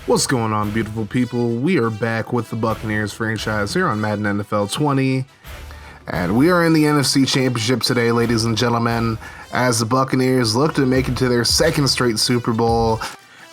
What's going on, beautiful people? We are back with the Buccaneers franchise here on Madden NFL 20. And we are in the NFC Championship today, ladies and gentlemen, as the Buccaneers look to make it to their second straight Super Bowl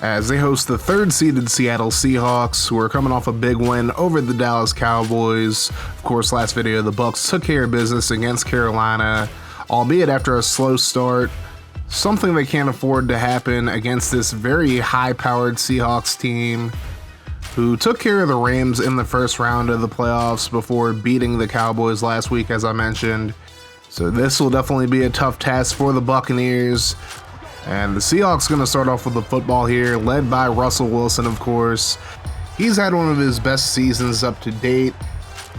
as they host the third-seeded Seattle Seahawks, who are coming off a big win over the Dallas Cowboys. Of course, last video, the Bucs took care of business against Carolina, albeit after a slow start. Something they can't afford to happen against this very high-powered Seahawks team who took care of the Rams in the first round of the playoffs before beating the Cowboys last week, as I mentioned. So this will definitely be a tough task for the Buccaneers. And the Seahawks going to start off with the football here, led by Russell Wilson, of course. He's had one of his best seasons up to date.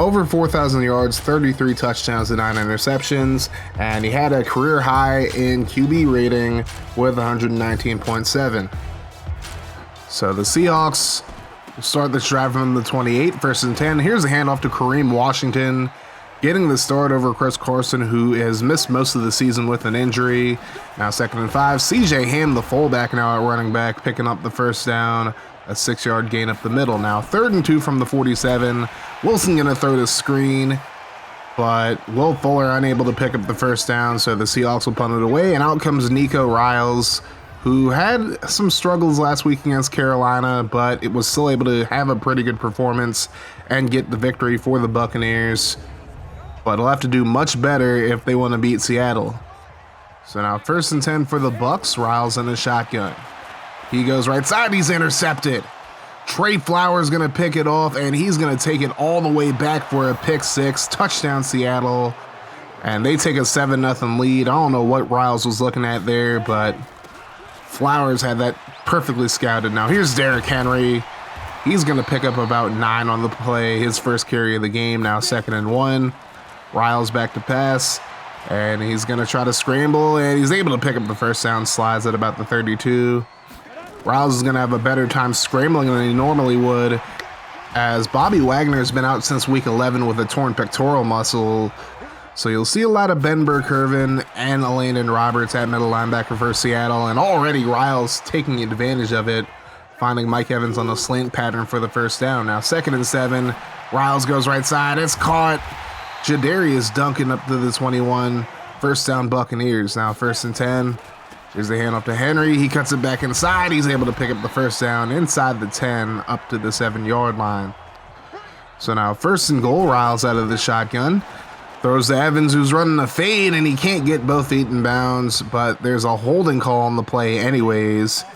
Over 4,000 yards, 33 touchdowns, and 9 interceptions, and he had a career high in QB rating with 119.7. So the Seahawks start this drive from the 28, 1st and 10. Here's a handoff to Kareem Washington, getting the start over Chris Carson, who has missed most of the season with an injury. Now 2nd and 5. CJ Ham, the fullback, now at running back, picking up the first down. A 6-yard gain up the middle. Now 3rd and 2 from the 47. Wilson going to throw the screen, but Will Fuller unable to pick up the first down, so the Seahawks will punt it away, and out comes Nico Riles, who had some struggles last week against Carolina, but it was still able to have a pretty good performance and get the victory for the Buccaneers. But he'll have to do much better if they want to beat Seattle. So now 1st and 10 for the Bucs. Riles in the shotgun. He goes right side, he's intercepted. Trey Flowers going to pick it off, and he's going to take it all the way back for a pick six. Touchdown Seattle, and they take a 7-0 lead. I don't know what Riles was looking at there, but Flowers had that perfectly scouted. Now here's Derrick Henry. He's going to pick up about 9 on the play, his first carry of the game. Now 2nd and 1. Riles back to pass, and he's going to try to scramble, and he's able to pick up the first down, slides at about the 32. Riles is going to have a better time scrambling than he normally would, as Bobby Wagner has been out since week 11 with a torn pectoral muscle. So you'll see a lot of Ben Burke-Irvin and Landon Roberts at middle linebacker for Seattle, and already Riles taking advantage of it, finding Mike Evans on a slant pattern for the first down. Now 2nd and 7, Riles goes right side, it's caught. Jadarius Duncan up to the 21, first down Buccaneers. Now 1st and 10. Here's the handoff to Henry. He cuts it back inside. He's able to pick up the first down inside the 10 up to the 7-yard line. So now 1st and goal. Riles out of the shotgun. Throws to Evans, who's running a fade, and he can't get both feet in bounds, but there's a holding call on the play anyways.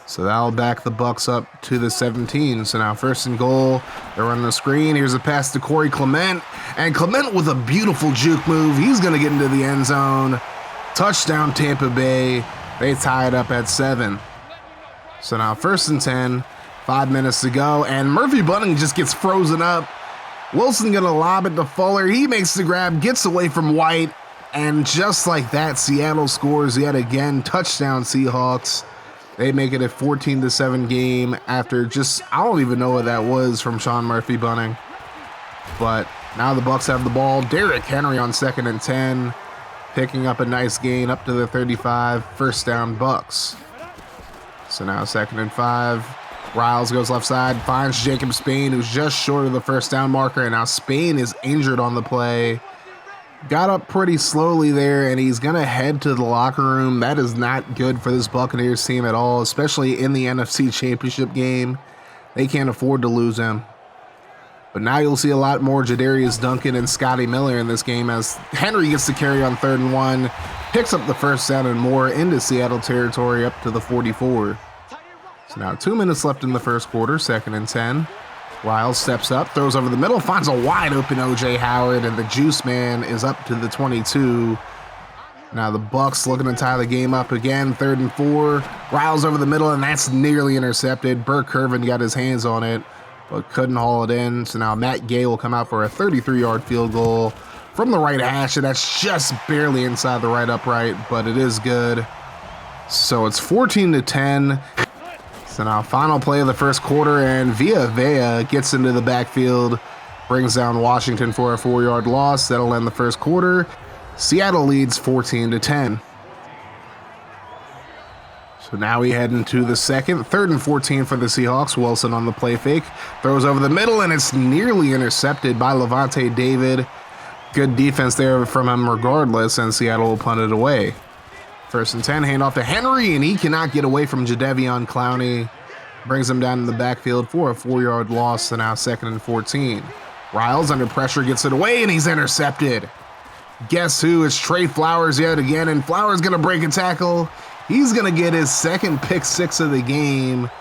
So that'll back the Bucs up to the 17. So now 1st and goal. They're running a screen. Here's a pass to Corey Clement. And Clement with a beautiful juke move. He's going to get into the end zone. Touchdown Tampa Bay. They tie it up at 7. So now 1st and 10, 5 minutes to go, and Murphy Bunting just gets frozen up. Wilson gonna lob it to Fuller. He makes the grab, gets away from White, and just like that, Seattle scores yet again. Touchdown Seahawks. They make it a 14-7 game after just, I don't even know what that was from Sean Murphy Bunting. But now the Bucs have the ball. Derrick Henry on 2nd and 10. Picking up a nice gain up to the 35, first down Bucs. So now 2nd and 5. Riles goes left side, finds Jacob Spain, who's just short of the first down marker, and now Spain is injured on the play. Got up pretty slowly there, and he's going to head to the locker room. That is not good for this Buccaneers team at all, especially in the NFC Championship game. They can't afford to lose him. But now you'll see a lot more Jadarius Duncan and Scotty Miller in this game as Henry gets to carry on 3rd and 1, picks up the first down and more into Seattle territory up to the 44. So now 2 minutes left in the first quarter, 2nd and 10. Riles steps up, throws over the middle, finds a wide open O.J. Howard, and the juice man is up to the 22. Now the Bucs looking to tie the game up again, 3rd and 4. Riles over the middle, and that's nearly intercepted. Burke-Irvin got his hands on it, but couldn't haul it in. So now Matt Gay will come out for a 33-yard field goal from the right hash, and that's just barely inside the right upright, but it is good. So it's 14-10. So now final play of the first quarter, and Villa gets into the backfield, brings down Washington for a 4-yard loss. That'll end the first quarter. Seattle leads 14-10. So now we head into the second, 3rd and 14 for the Seahawks. Wilson on the play fake, throws over the middle, and it's nearly intercepted by Levante David. Good defense there from him regardless, and Seattle will punt it away. 1st and 10, handoff to Henry, and he cannot get away from Jadeveon Clowney. Brings him down in the backfield for a 4-yard loss, so now 2nd and 14. Riles under pressure gets it away, and he's intercepted. Guess who? It's Trey Flowers yet again, and Flowers going to break a tackle. He's going to get his 2nd pick 6 of the game.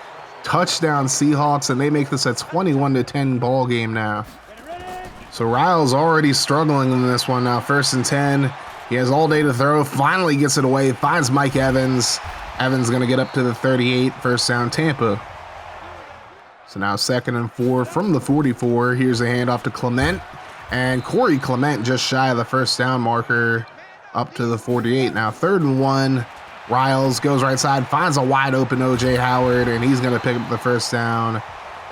Touchdown Seahawks, and they make this a 21-10 ball game now. So Riles already struggling in this one now. 1st and 10. He has all day to throw. Finally gets it away. Finds Mike Evans. Evans going to get up to the 38. 1st down Tampa. So now 2nd and 4 from the 44. Here's a handoff to Clement. And Corey Clement just shy of the 1st down marker up to the 48. Now 3rd and 1. Riles goes right side, finds a wide open O.J. Howard, and he's going to pick up the 1st down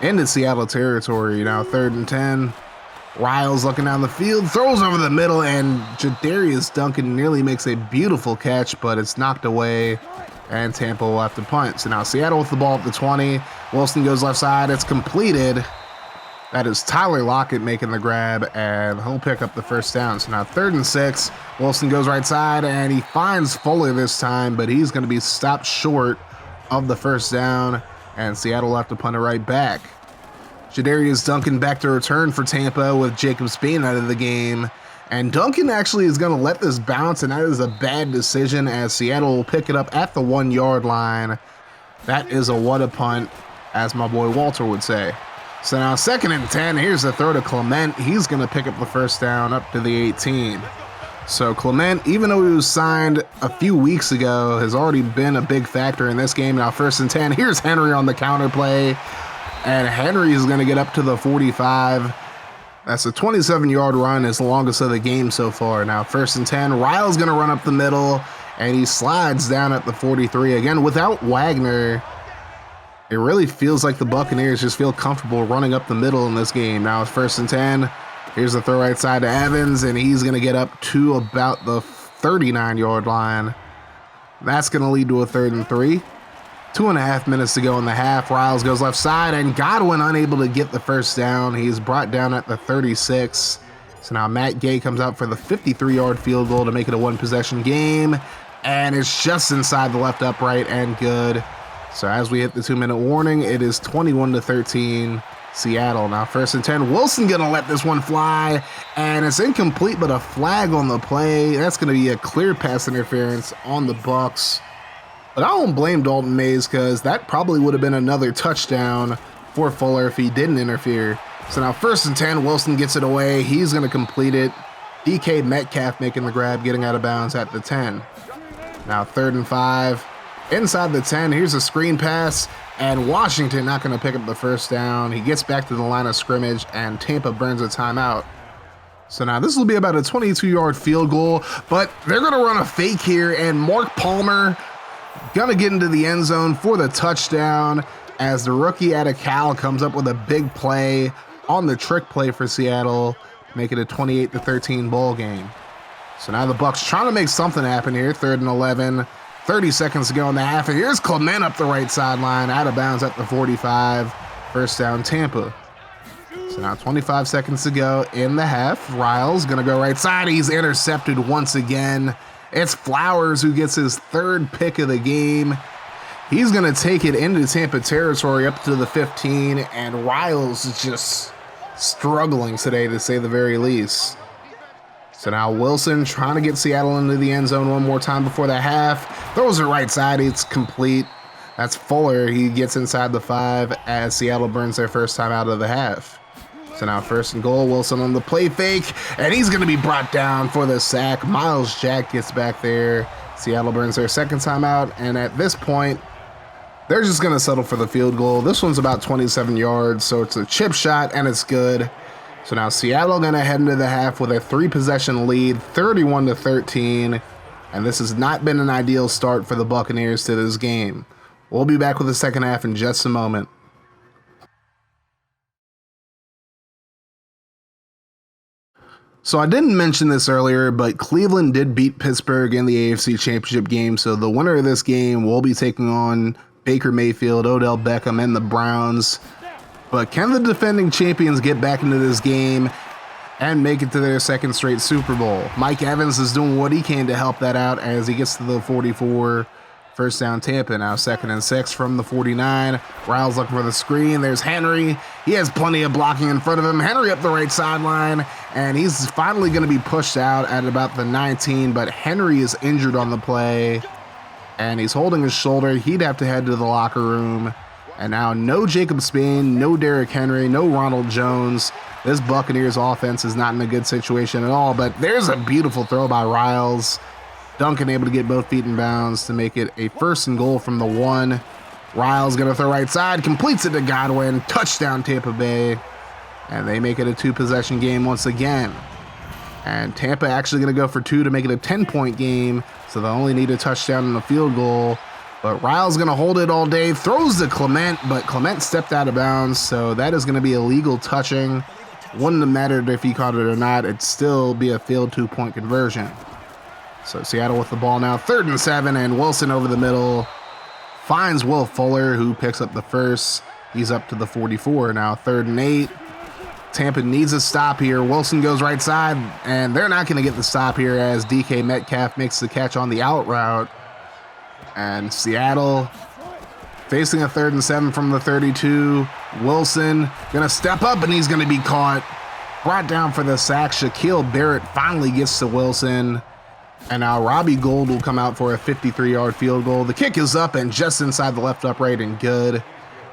into Seattle territory. Now 3rd and 10. Riles looking down the field, throws over the middle, and Jadarius Duncan nearly makes a beautiful catch, but it's knocked away, and Tampa will have to punt. So now Seattle with the ball at the 20. Wilson goes left side. It's completed. That is Tyler Lockett making the grab, and he'll pick up the 1st down. So now 3rd and 6. Wilson goes right side, and he finds Fuller this time, but he's going to be stopped short of the 1st down, and Seattle will have to punt it right back. Jadarius Duncan back to return for Tampa with Jacob Spain out of the game. And Duncan actually is going to let this bounce, and that is a bad decision as Seattle will pick it up at the 1-yard line. That is a what a punt, as my boy Walter would say. So now 2nd and 10, here's the throw to Clement. He's going to pick up the 1st down up to the 18. So Clement, even though he was signed a few weeks ago, has already been a big factor in this game. Now 1st and 10, here's Henry on the counter play. And Henry is going to get up to the 45. That's a 27-yard run, his longest of the game so far. Now 1st and 10, Riles going to run up the middle, and he slides down at the 43. Again, without Wagner, it really feels like the Buccaneers just feel comfortable running up the middle in this game. Now it's 1st and 10. Here's the throw right side to Evans, and he's going to get up to about the 39-yard line. That's going to lead to a 3rd and 3. 2.5 minutes to go in the half. Riles goes left side, and Godwin unable to get the 1st down. He's brought down at the 36. So now Matt Gay comes out for the 53-yard field goal to make it a 1-possession game, and it's just inside the left upright and good. So as we hit the 2-minute warning, it is 21-13 Seattle. Now 1st and 10, Wilson gonna let this one fly, and it's incomplete, but a flag on the play. That's gonna be a clear pass interference on the Bucs. But I don't blame Dalton Mays, because that probably would have been another touchdown for Fuller if he didn't interfere. So now 1st and 10, Wilson gets it away. He's gonna complete it. DK Metcalf making the grab, getting out of bounds at the 10. Now 3rd and 5. Inside the 10, here's a screen pass, and Washington not going to pick up the 1st down. He gets back to the line of scrimmage, and Tampa burns a timeout. So now this will be about a 22-yard field goal, but they're going to run a fake here, and Mark Palmer going to get into the end zone for the touchdown as the rookie out of Cal comes up with a big play on the trick play for Seattle, make it a 28-13 ball game. So now the Bucs trying to make something happen here. 3rd and 11. 30 seconds to go in the half, and here's Clement up the right sideline, out of bounds at the 45. 1st down Tampa. So now 25 seconds to go in the half. Riles gonna go right side. He's intercepted once again. It's Flowers who gets his 3rd pick of the game. He's gonna take it into Tampa territory up to the 15, and Riles is just struggling today, to say the very least. So now Wilson trying to get Seattle into the end zone one more time before the half. Throws it right side. It's complete. That's Fuller. He gets inside the 5 as Seattle burns their 1st time out of the half. So now 1st and goal. Wilson on the play fake, and he's going to be brought down for the sack. Miles Jack gets back there. Seattle burns their 2nd time out, and at this point, they're just going to settle for the field goal. This one's about 27 yards, so it's a chip shot, and it's good. So now Seattle going to head into the half with a 3-possession lead, 31-13, and this has not been an ideal start for the Buccaneers to this game. We'll be back with the second half in just a moment. So I didn't mention this earlier, but Cleveland did beat Pittsburgh in the AFC Championship game. So the winner of this game will be taking on Baker Mayfield, Odell Beckham, and the Browns. But can the defending champions get back into this game and make it to their second straight Super Bowl? Mike Evans is doing what he can to help that out as he gets to the 44. First down Tampa, now 2nd and 6 from the 49. Riles looking for the screen. There's Henry. He has plenty of blocking in front of him. Henry up the right sideline, and he's finally going to be pushed out at about the 19, but Henry is injured on the play, and he's holding his shoulder. He'd have to head to the locker room. And now no Jacob Spain, no Derrick Henry, no Ronald Jones. This Buccaneers offense is not in a good situation at all, but there's a beautiful throw by Riles. Duncan able to get both feet in bounds to make it a 1st and goal from the 1. Riles going to throw right side, completes it to Godwin. Touchdown Tampa Bay. And they make it a 2-possession game once again. And Tampa actually going to go for 2 to make it a 10-point game. So they only need a touchdown and a field goal. But Riles going to hold it all day. Throws to Clement, but Clement stepped out of bounds. So that is going to be illegal touching. Wouldn't have mattered if he caught it or not. It'd still be a failed 2-point conversion. So Seattle with the ball now, 3rd and 7, and Wilson over the middle finds Will Fuller, who picks up the first. He's up to the 44 now, 3rd and 8. Tampa needs a stop here. Wilson goes right side, and they're not going to get the stop here as DK Metcalf makes the catch on the out route. And Seattle facing a 3rd and 7 from the 32. Wilson going to step up, and he's going to be caught. Brought down for the sack. Shaquille Barrett finally gets to Wilson. And now Robbie Gould will come out for a 53-yard field goal. The kick is up and just inside the left upright and good.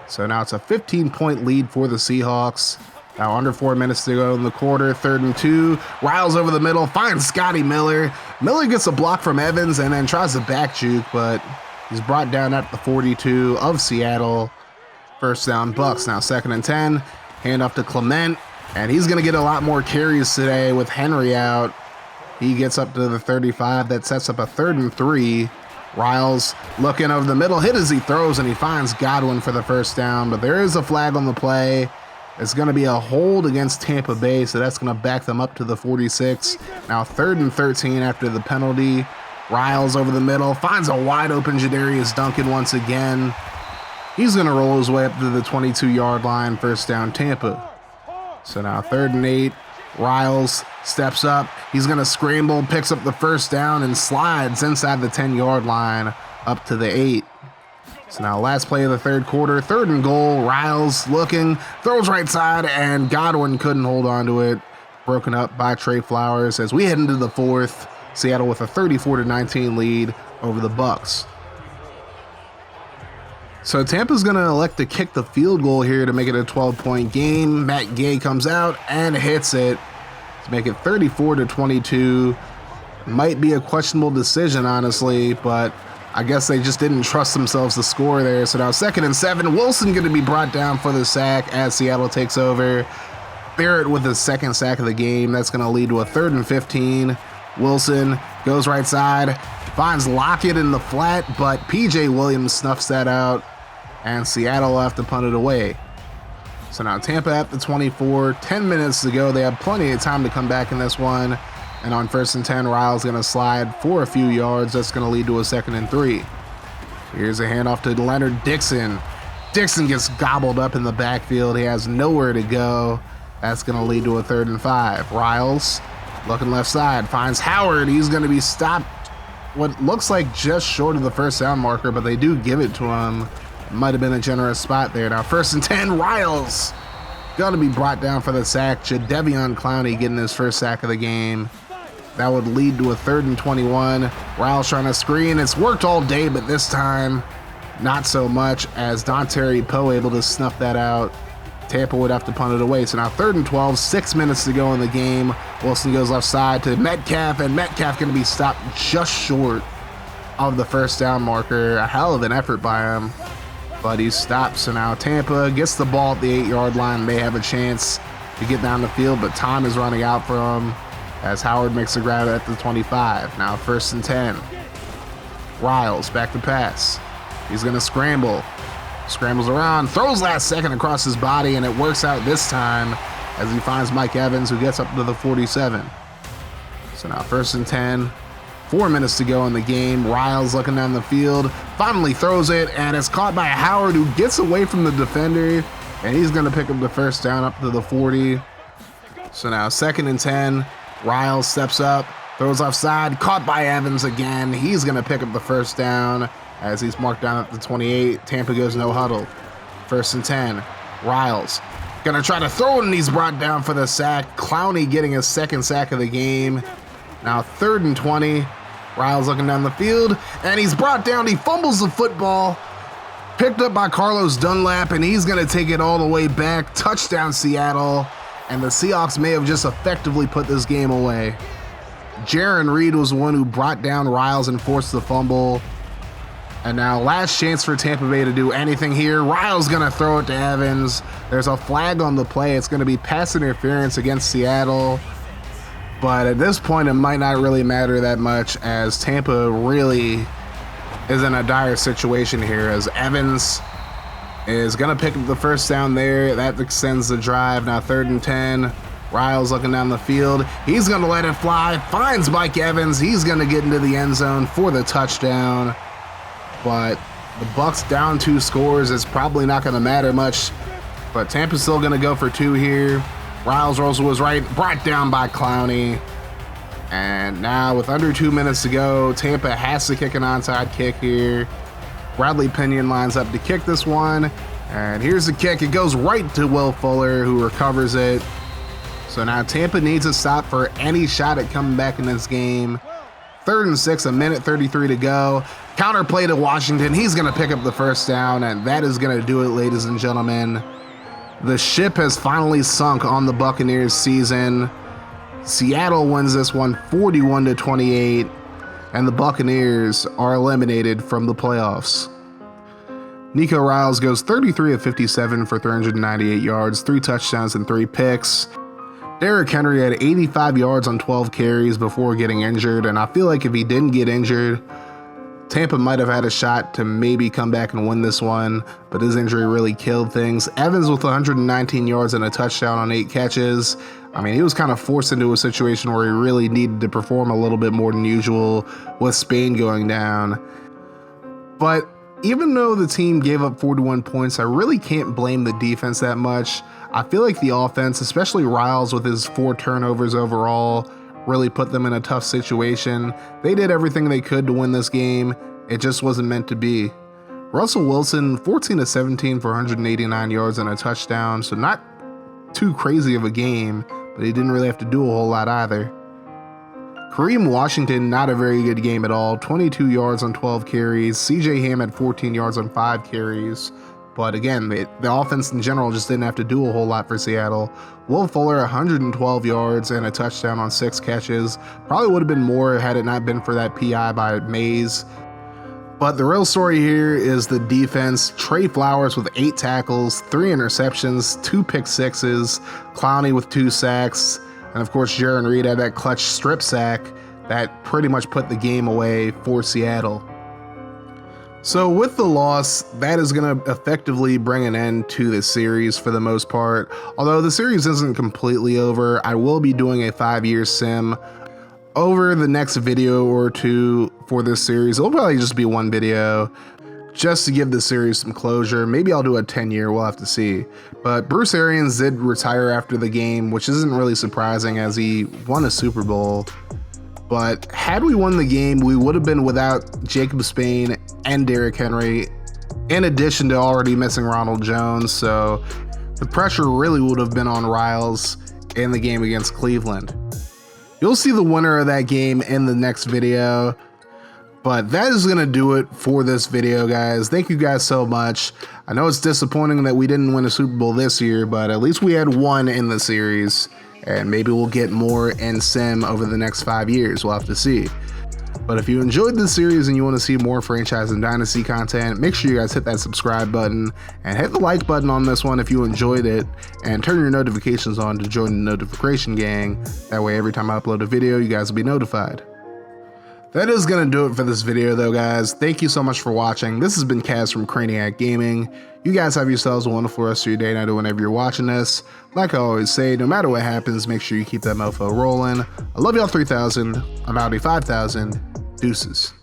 So now it's a 15-point lead for the Seahawks. Now under 4 minutes to go in the quarter, 3rd and 2. Riles over the middle, finds Scotty Miller. Miller gets a block from Evans and then tries to back juke, but he's brought down at the 42 of Seattle. First down Bucs, now 2nd and 10. Hand off to Clement, and he's going to get a lot more carries today with Henry out. He gets up to the 35. That sets up a 3rd and 3. Riles looking over the middle, hit as he throws, and he finds Godwin for the first down. But there is a flag on the play. It's going to be a hold against Tampa Bay, so that's going to back them up to the 46. Now 3rd and 13 after the penalty. Riles over the middle, finds a wide open Jadarius Duncan once again. He's going to roll his way up to the 22-yard line. First down Tampa. So now 3rd and 8. Riles steps up. He's going to scramble, picks up the first down, and slides inside the 10-yard line up to the 8. So now last play of the 3rd quarter, 3rd and goal. Riles looking, throws right side, and Godwin couldn't hold on to it. Broken up by Trey Flowers as we head into the 4th. Seattle with a 34-19 lead over the Bucs. So Tampa's going to elect to kick the field goal here to make it a 12-point game. Matt Gay comes out and hits it to make it 34-22. Might be a questionable decision, honestly, but I guess they just didn't trust themselves to score there. So now 2nd and 7. Wilson going to be brought down for the sack as Seattle takes over. Barrett with his 2nd sack of the game. That's going to lead to a 3rd and 15. Wilson goes right side, finds Lockett in the flat, but P.J. Williams snuffs that out, and Seattle will have to punt it away. So now Tampa at the 24, 10 minutes to go. They have plenty of time to come back in this one. And on 1st and 10, Riles going to slide for a few yards. That's going to lead to a 2nd and 3. Here's a handoff to Leonard Dixon. Dixon gets gobbled up in the backfield. He has nowhere to go. That's going to lead to a 3rd and 5. Riles looking left side, finds Howard. He's going to be stopped what looks like just short of the first down marker, but they do give it to him. Might have been a generous spot there. Now 1st and 10, Riles going to be brought down for the sack. Jadeveon Clowney getting his first sack of the game. That would lead to a 3rd and 21. Riles trying to screen. It's worked all day, but this time not so much as Dontari Poe able to snuff that out. Tampa would have to punt it away. So now 3rd and 12, 6 minutes to go in the game. Wilson goes left side to Metcalf, and Metcalf going to be stopped just short of the first down marker. A hell of an effort by him, but he's stopped. So now Tampa gets the ball at the 8-yard line. They have a chance to get down the field, but time is running out for them as Howard makes a grab at the 25. Now 1st and 10. Riles back to pass. He's going to scramble. Scrambles around, throws last second across his body, and it works out this time as he finds Mike Evans, who gets up to the 47. So now 1st and 10. 4 minutes to go in the game. Riles looking down the field. Finally throws it, and it's caught by Howard, who gets away from the defender. And he's going to pick up the 1st down up to the 40. So now 2nd and 10. Riles steps up, throws offside, caught by Evans again. He's going to pick up the 1st down as he's marked down at the 28. Tampa goes no huddle. 1st and 10. Riles going to try to throw it, and he's brought down for the sack. Clowney getting his 2nd sack of the game. Now 3rd and 20. Riles looking down the field, and he's brought down. He fumbles the football. Picked up by Carlos Dunlap, and he's going to take it all the way back. Touchdown, Seattle. And the Seahawks may have just effectively put this game away. Jaron Reed was the one who brought down Riles and forced the fumble. And now last chance for Tampa Bay to do anything here. Riles going to throw it to Evans. There's a flag on the play. It's going to be pass interference against Seattle. But at this point, it might not really matter that much, as Tampa really is in a dire situation here, as Evans is going to pick up the 1st down there. That extends the drive. Now 3rd and 10. Riles looking down the field. He's going to let it fly. Finds Mike Evans. He's going to get into the end zone for the touchdown. But the Bucs down 2 scores. It's probably not going to matter much. But Tampa's still going to go for 2 here. Riles also was right, brought down by Clowney. And now with under 2 minutes to go, Tampa has to kick an onside kick here. Bradley Pinion lines up to kick this one. And here's the kick. It goes right to Will Fuller, who recovers it. So now Tampa needs a stop for any shot at coming back in this game. 3rd and 6, 1:33 to go. Counter play to Washington. He's going to pick up the 1st down, and that is going to do it, ladies and gentlemen. The ship has finally sunk on the Buccaneers season. Seattle wins this one 41-28, and the Buccaneers are eliminated from the playoffs. Nico Riles goes 33 of 57 for 398 yards, 3 touchdowns, and 3 picks. Derrick Henry had 85 yards on 12 carries before getting injured, and I feel like if he didn't get injured, Tampa might have had a shot to maybe come back and win this one, but his injury really killed things. Evans with 119 yards and a touchdown on 8 catches. I mean, he was kind of forced into a situation where he really needed to perform a little bit more than usual with Spain going down. But even though the team gave up 41 points, I really can't blame the defense that much. I feel like the offense, especially Riles with his 4 turnovers overall, really put them in a tough situation. They did everything they could to win this game. It just wasn't meant to be. Russell Wilson, 14 of 17 for 189 yards and a touchdown, so not too crazy of a game, but he didn't really have to do a whole lot either. Kareem Washington, not a very good game at all. 22 yards on 12 carries. CJ Ham had 14 yards on 5 carries. But again, the offense in general just didn't have to do a whole lot for Seattle. Will Fuller, 112 yards and a touchdown on 6 catches. Probably would have been more had it not been for that PI by Mays. But the real story here is the defense. Trey Flowers with 8 tackles, 3 interceptions, 2 pick sixes. Clowney with 2 sacks. And of course, Jaron Reed had that clutch strip sack that pretty much put the game away for Seattle. So with the loss, that is going to effectively bring an end to the series for the most part. Although the series isn't completely over, I will be doing a 5-year sim over the next video or 2 for this series. It'll probably just be 1 video just to give the series some closure. Maybe I'll do a 10-year, we'll have to see. But Bruce Arians did retire after the game, which isn't really surprising as he won a Super Bowl. But had we won the game, we would have been without Jacob Spain and Derrick Henry, in addition to already missing Ronald Jones. So the pressure really would have been on Riles in the game against Cleveland. You'll see the winner of that game in the next video. But that is going to do it for this video, guys. Thank you guys so much. I know it's disappointing that we didn't win a Super Bowl this year, but at least we had 1 in the series. And maybe we'll get more in Sim over the next 5 years. We'll have to see. But if you enjoyed this series and you want to see more franchise and dynasty content, make sure you guys hit that subscribe button and hit the like button on this one if you enjoyed it, and turn your notifications on to join the notification gang. That way every time I upload a video, you guys will be notified. That is going to do it for this video though, guys. Thank you so much for watching. This has been Kaz from Craniac Gaming. You guys have yourselves a wonderful rest of your day, and whenever you're watching this. Like I always say, no matter what happens, make sure you keep that mofo rolling. I love y'all 3000. I'm Audi 5000. Deuces.